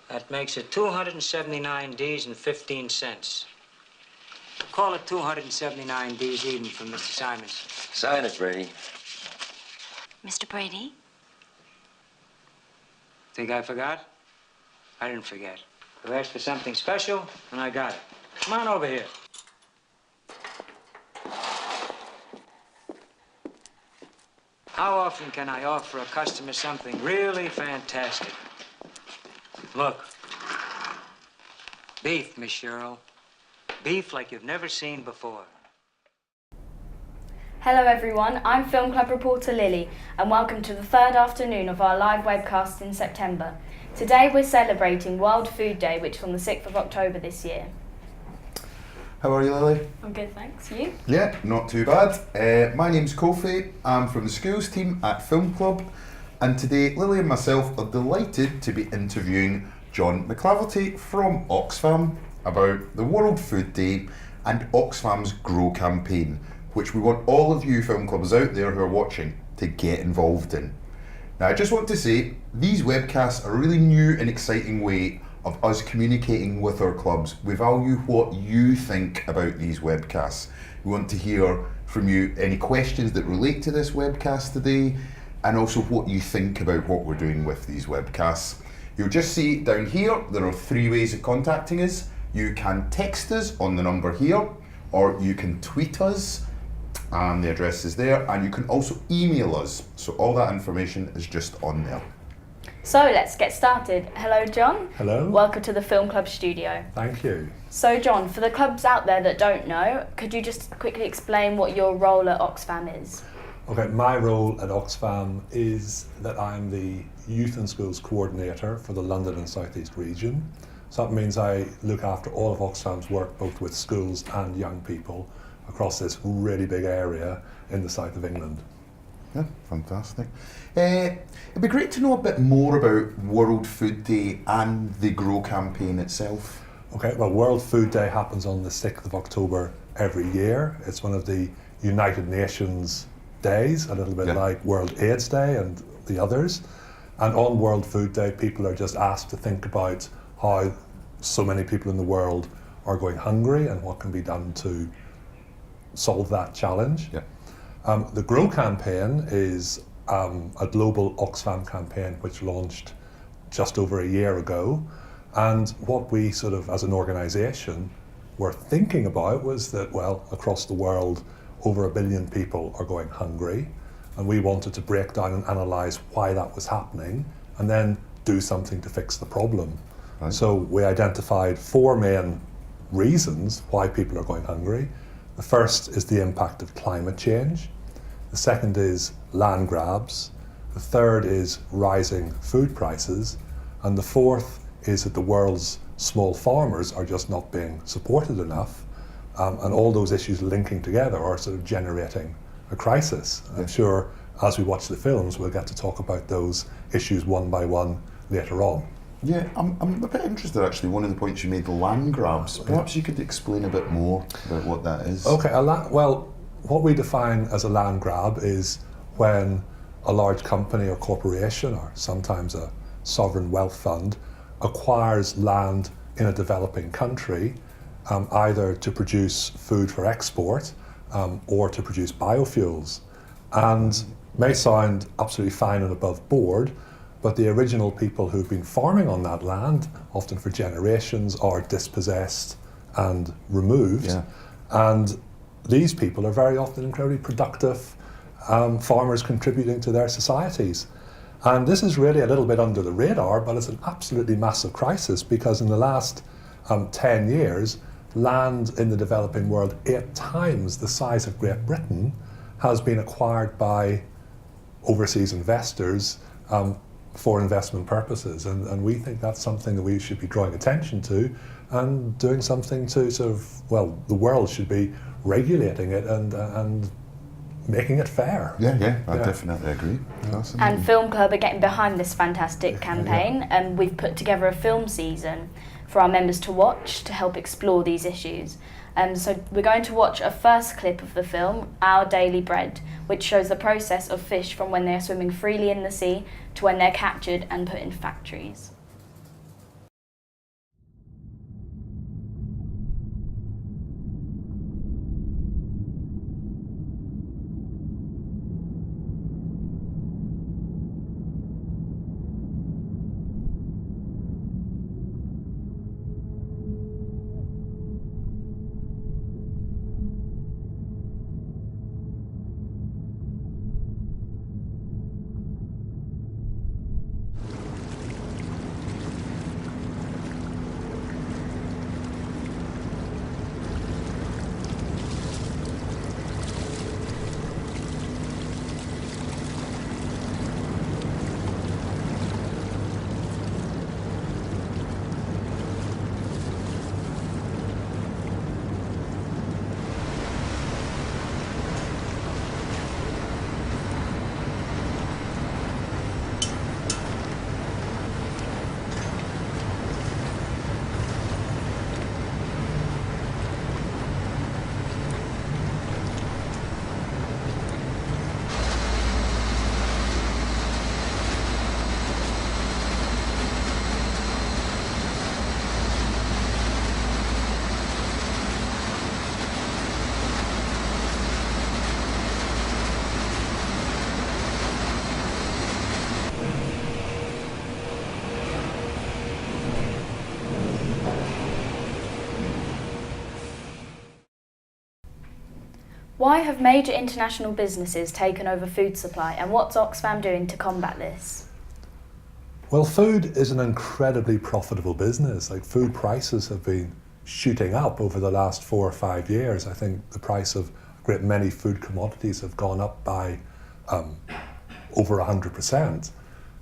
That makes it 279 Ds and 15 cents. Call it 279 Ds even from Mr. Simons. Sign it, Brady. Mr. Brady? Think I forgot? I didn't forget. You asked for something special, and I got it. Come on over here. How often can I offer a customer something really fantastic? Look. Beef, Miss Cheryl. Beef like you've never seen before. Hello everyone, I'm Film Club reporter Lily and welcome to the third afternoon of our live webcast in September. Today we're celebrating World Food Day, which is on the 6th of October this year. How are you, Lily? I'm good, thanks. You? Yeah, not too bad. My name's Kofi. I'm from the schools team at Film Club, and today Lily and myself are delighted to be interviewing John McLaverty from Oxfam about the World Food Day and Oxfam's Grow campaign, which we want all of you film clubbers out there who are watching to get involved in. Now, I just want to say, these webcasts are a really new and exciting way of us communicating with our clubs. We value what you think about these webcasts. We want to hear from you any questions that relate to this webcast today, and also what you think about what we're doing with these webcasts. You'll just see down here, there are 3 ways of contacting us. You can text us on the number here, or you can tweet us, and the address is there, and you can also email us. So all that information is just on there. So let's get started. Hello John. Hello. Welcome to the Film Club studio. Thank you. So John, for the clubs out there that don't know, could you just quickly explain what your role at Oxfam is? Okay, my role at Oxfam is that I'm the Youth and Schools Coordinator for the London and South East region. So that means I look after all of Oxfam's work, both with schools and young people, across this really big area in the south of England. Yeah, fantastic. It'd be great to know a bit more about World Food Day and the Grow campaign itself. Okay, well, World Food Day happens on the 6th of October every year. It's one of the United Nations days, a little bit like World AIDS Day and the others. And on World Food Day, people are just asked to think about how so many people in the world are going hungry and what can be done to solve that challenge. Yeah. The Grow campaign is a global Oxfam campaign which launched just over a year ago. And what we sort of, as an organisation, were thinking about was that, well, across the world, over 1 billion people are going hungry. And we wanted to break down and analyse why that was happening and then do something to fix the problem. Right. So we identified 4 main reasons why people are going hungry. The first is the impact of climate change. The second is land grabs. The third is rising food prices. And the fourth is that the world's small farmers are just not being supported enough. And all those issues linking together are sort of generating a crisis. I'm sure as we watch the films, we'll get to talk about those issues one by one later on. Yeah, I'm a bit interested actually. One of the points you made, the land grabs. Perhaps you could explain a bit more about what that is. Okay, well, what we define as a land grab is when a large company or corporation, or sometimes a sovereign wealth fund, acquires land in a developing country, either to produce food for export or to produce biofuels. And may sound absolutely fine and above board, but the original people who've been farming on that land, often for generations, are dispossessed and removed. Yeah. And these people are very often incredibly productive farmers contributing to their societies. And this is really a little bit under the radar, but it's an absolutely massive crisis because in the last 10 years, land in the developing world, 8 times the size of Great Britain, has been acquired by overseas investors for investment purposes, and we think that's something that we should be drawing attention to and doing something to sort of, well, the world should be regulating it and making it fair. Yeah, I definitely agree. And Film Club are getting behind this fantastic campaign, and we've put together a film season for our members to watch to help explore these issues. So we're going to watch a first clip of the film, Our Daily Bread, which shows the process of fish from when they're swimming freely in the sea to when they're captured and put in factories. Why have major international businesses taken over food supply, and what's Oxfam doing to combat this? Well, food is an incredibly profitable business. Like, food prices have been shooting up over the last 4 or 5 years. I think the price of a great many food commodities have gone up by over 100%.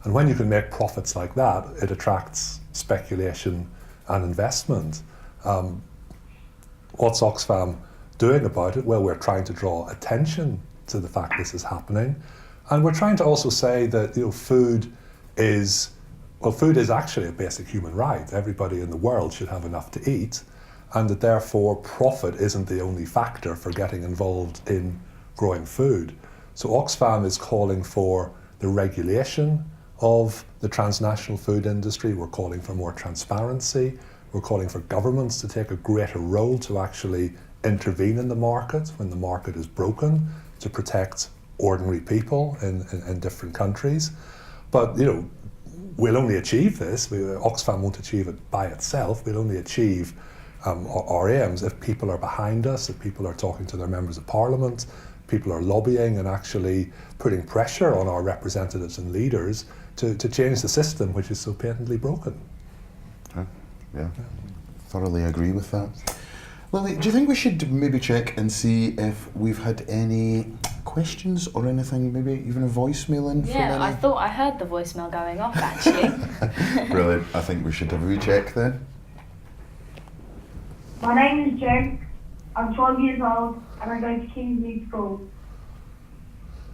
And when you can make profits like that, it attracts speculation and investment. What's Oxfam doing about it? Well, we're trying to draw attention to the fact this is happening. And we're trying to also say that, you know, food is actually a basic human right. Everybody in the world should have enough to eat, and that therefore profit isn't the only factor for getting involved in growing food. So Oxfam is calling for the regulation of the transnational food industry. We're calling for more transparency. We're calling for governments to take a greater role to actually intervene in the market when the market is broken, to protect ordinary people in different countries. But, you know, we'll only achieve this, Oxfam won't achieve it by itself, we'll only achieve our aims if people are behind us, if people are talking to their members of parliament, people are lobbying and actually putting pressure on our representatives and leaders to change the system which is so patently broken. Yeah, thoroughly agree with that. Lily, do you think we should maybe check and see if we've had any questions or anything, maybe even a voicemail in from any? Yeah, I thought I heard the voicemail going off actually. Brilliant. I think we should have a wee check then. My name is Jen. I'm 12 years old and I go to Kingsley School.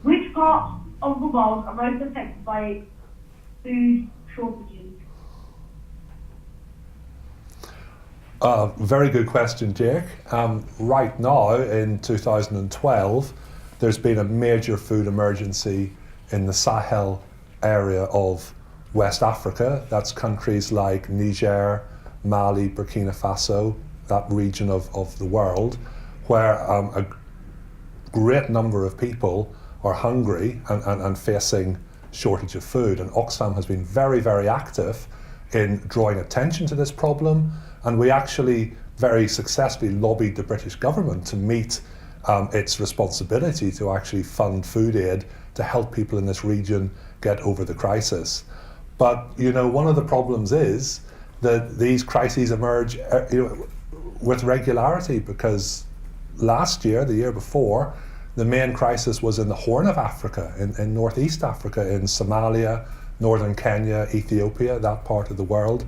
Which parts of the world are most affected by food shortages? Very good question, Jake. Right now, in 2012, there's been a major food emergency in the Sahel area of West Africa. That's countries like Niger, Mali, Burkina Faso, that region of the world, where a great number of people are hungry and facing shortage of food. And Oxfam has been very, very active in drawing attention to this problem. And we actually very successfully lobbied the British government to meet its responsibility to actually fund food aid to help people in this region get over the crisis. But, you know, one of the problems is that these crises emerge with regularity, because last year, the year before, the main crisis was in the Horn of Africa, in Northeast Africa, in Somalia, northern Kenya, Ethiopia, that part of the world.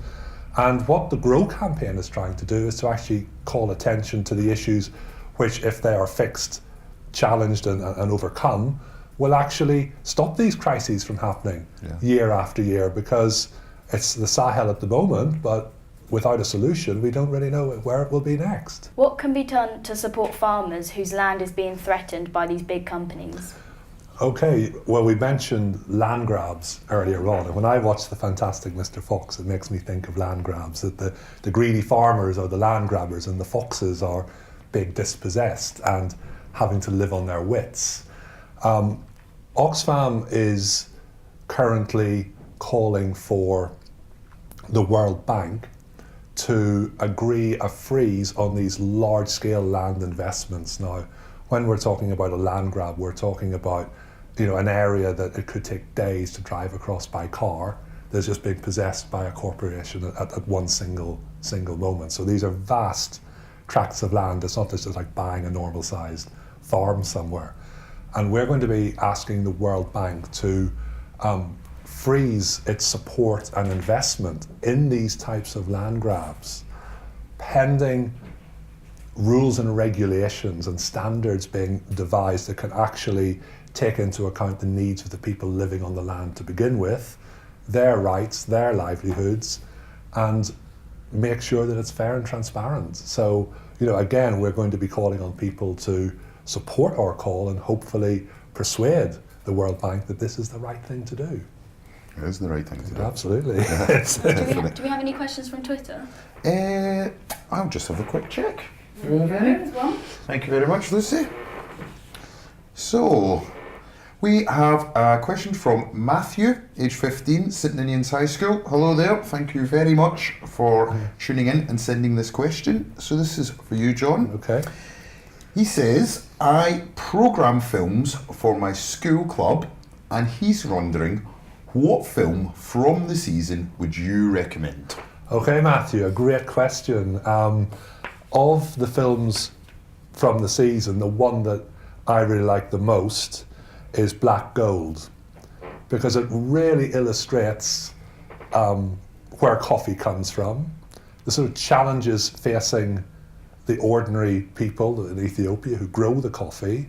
And what the GROW campaign is trying to do is to actually call attention to the issues which, if they are fixed, challenged and overcome, will actually stop these crises from happening year after year, because it's the Sahel at the moment, but without a solution, we don't really know where it will be next. What can be done to support farmers whose land is being threatened by these big companies? Okay, well, we mentioned land grabs earlier on, and when I watch the fantastic Mr. Fox, it makes me think of land grabs, that the greedy farmers are the land grabbers and the foxes are being dispossessed and having to live on their wits. Oxfam is currently calling for the World Bank to agree a freeze on these large-scale land investments. Now, when we're talking about a land grab, we're talking about, you know, an area that it could take days to drive across by car that's just being possessed by a corporation at one single moment. So these are vast tracts of land. It's not just like buying a normal-sized farm somewhere. And we're going to be asking the World Bank to freeze its support and investment in these types of land grabs, pending rules and regulations and standards being devised that can actually take into account the needs of the people living on the land to begin with, their rights, their livelihoods, and make sure that it's fair and transparent. So, you know, again, we're going to be calling on people to support our call and hopefully persuade the World Bank that this is the right thing to do. It is the right thing to do. Absolutely. Do we have any questions from Twitter? I'll just have a quick check. Thank you very much, Lucy. So, we have a question from Matthew, age 15, St Ninians High School. Hello there, thank you very much for tuning in and sending this question. So this is for you, John. Okay. He says, I programme films for my school club, and he's wondering, what film from the season would you recommend? Okay, Matthew, a great question. Of the films from the season, the one that I really like the most is Black Gold, because it really illustrates where coffee comes from, the sort of challenges facing the ordinary people in Ethiopia who grow the coffee,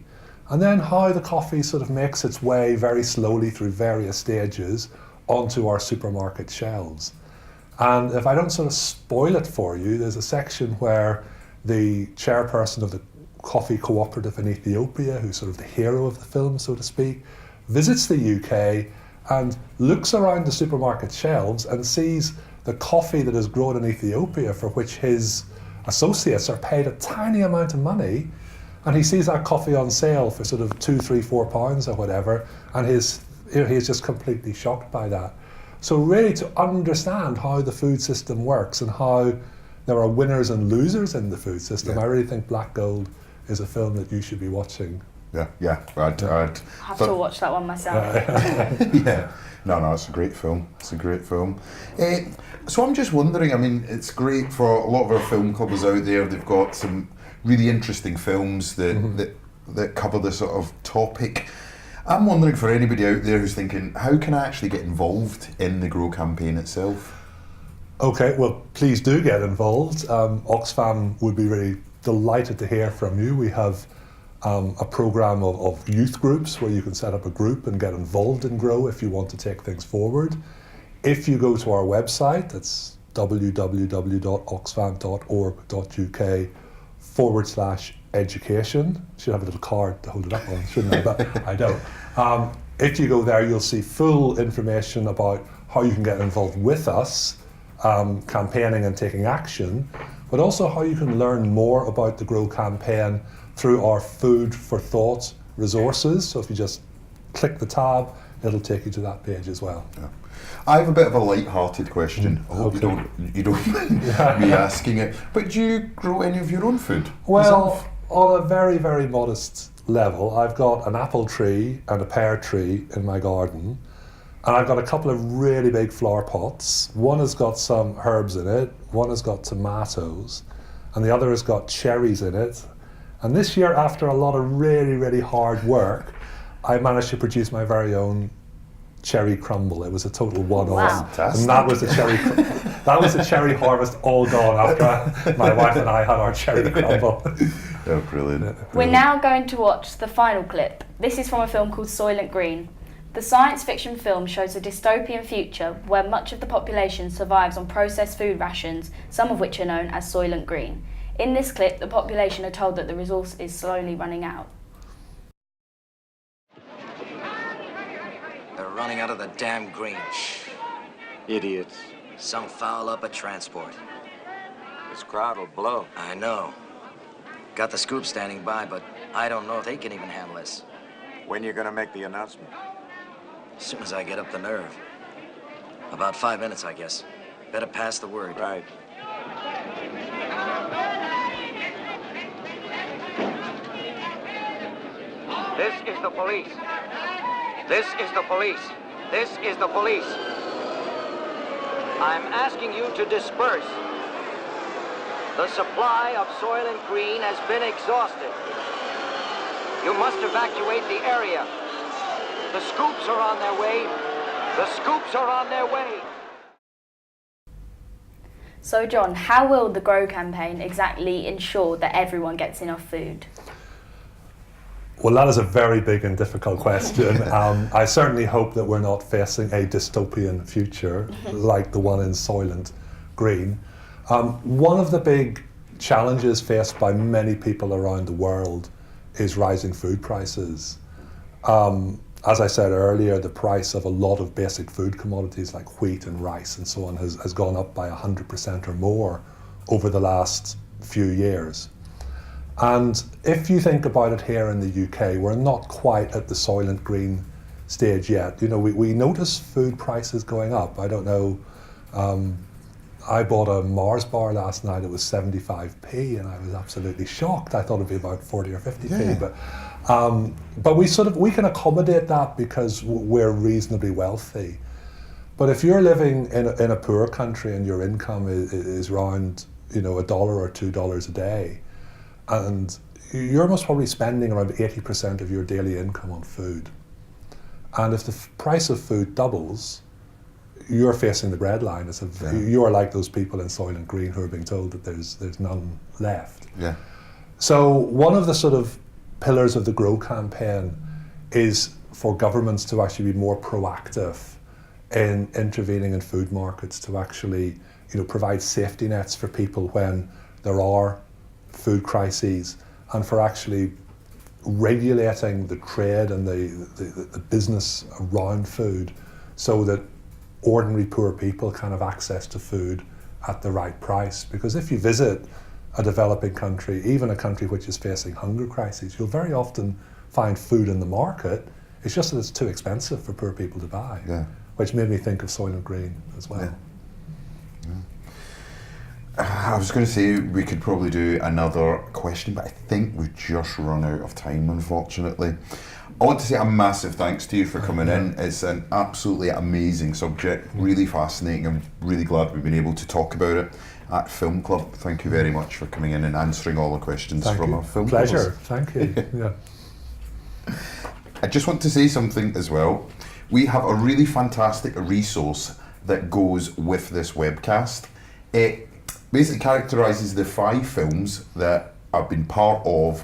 and then how the coffee sort of makes its way very slowly through various stages onto our supermarket shelves. And if I don't sort of spoil it for you, there's a section where the chairperson of the coffee cooperative in Ethiopia, who's sort of the hero of the film, so to speak, visits the UK and looks around the supermarket shelves and sees the coffee that is grown in Ethiopia, for which his associates are paid a tiny amount of money, and he sees that coffee on sale for sort of £2, £3, £4 or whatever, and he's just completely shocked by that. So really, to understand how the food system works and how there are winners and losers in the food system, I really think Black Gold is a film that you should be watching. Yeah, I'd I have to watch that one myself. yeah. No, it's a great film. So I'm just wondering, I mean, it's great for a lot of our film clubbers out there. They've got some really interesting films that cover this sort of topic. I'm wondering, for anybody out there who's thinking, how can I actually get involved in the Grow campaign itself? Okay, well, please do get involved. Oxfam would be really delighted to hear from you. We have a programme of youth groups where you can set up a group and get involved in Grow if you want to take things forward. If you go to our website, it's www.oxfam.org.uk/education. Should have a little card to hold it up on, shouldn't I? But I don't. If you go there, you'll see full information about how you can get involved with us, campaigning and taking action, but also how you can learn more about the Grow campaign through our Food for Thought resources. So if you just click the tab, it'll take you to that page as well. Yeah. I have a bit of a light-hearted question. I hope you don't mind me asking it. But do you grow any of your own food? Well, on a very, very modest level, I've got an apple tree and a pear tree in my garden, and I've got a couple of really big flower pots. One has got some herbs in it, one has got tomatoes, and the other has got cherries in it. And this year, after a lot of really, really hard work, I managed to produce my very own cherry crumble. It was a total one-off. Wow. And that was the cherry harvest all gone after my wife and I had our cherry crumble. Oh, brilliant. We're now going to watch the final clip. This is from a film called Soylent Green. The science fiction film shows a dystopian future where much of the population survives on processed food rations, some of which are known as Soylent Green. In this clip, the population are told that the resource is slowly running out. They're running out of the damn green. Idiots. Some foul up a transport. This crowd will blow. I know. Got the scoop standing by, but I don't know if they can even handle this. When you gonna make the announcement? As soon as I get up the nerve. About 5 minutes, I guess. Better pass the word. Right. This is the police. This is the police. This is the police. I'm asking you to disperse. The supply of Soylent Green has been exhausted. You must evacuate the area. The scoops are on their way. The scoops are on their way. So John, how will the Grow campaign exactly ensure that everyone gets enough food? Well, that is a very big and difficult question. I certainly hope that we're not facing a dystopian future like the one in Soylent Green. One of the big challenges faced by many people around the world is rising food prices. As I said earlier, the price of a lot of basic food commodities like wheat and rice and so on has gone up by 100% or more over the last few years. And if you think about it here in the UK, we're not quite at the Soylent Green stage yet. You know, we notice food prices going up. I don't know I bought a Mars bar last night. It was 75p, and I was absolutely shocked. I thought it'd be about 40 or 50p, but we can accommodate that because we're reasonably wealthy. But if you're living in a poor country and your income is around, $1 or $2 a day, and you're most probably spending around 80% of your daily income on food, and if the price of food doubles, you're facing the breadline. You are like those people in Soil and Green who are being told that there's none left. Yeah. So one of the sort of pillars of the Grow campaign is for governments to actually be more proactive in intervening in food markets, to actually provide safety nets for people when there are food crises, and for actually regulating the trade and the business around food so that ordinary poor people can have access to food at the right price. Because if you visit a developing country, even a country which is facing hunger crises, you'll very often find food in the market. It's just that it's too expensive for poor people to buy, which made me think of Soil and Green as well. I was going to say we could probably do another question, but I think we've just run out of time, unfortunately. I want to say a massive thanks to you for coming in. It's an absolutely amazing subject, really fascinating. I'm really glad we've been able to talk about it at Film Club. Thank you very much for coming in and answering all the questions from our film clubs. Pleasure, thank you. I just want to say something as well. We have a really fantastic resource that goes with this webcast. It basically characterises the 5 films that have been part of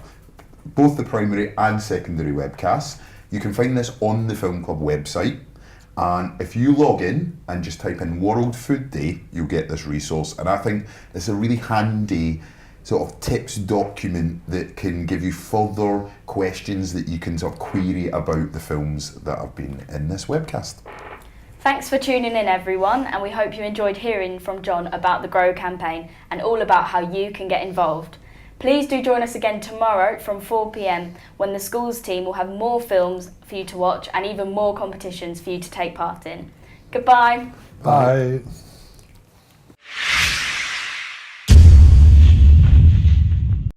both the primary and secondary webcasts. You can find this on the Film Club website, and if you log in and just type in World Food Day, you'll get this resource. And I think it's a really handy sort of tips document that can give you further questions that you can sort of query about the films that have been in this webcast. Thanks for tuning in, everyone, and we hope you enjoyed hearing from John about the Grow campaign and all about how you can get involved. Please do join us again tomorrow from 4 p.m, when the schools team will have more films for you to watch and even more competitions for you to take part in. Goodbye. Bye.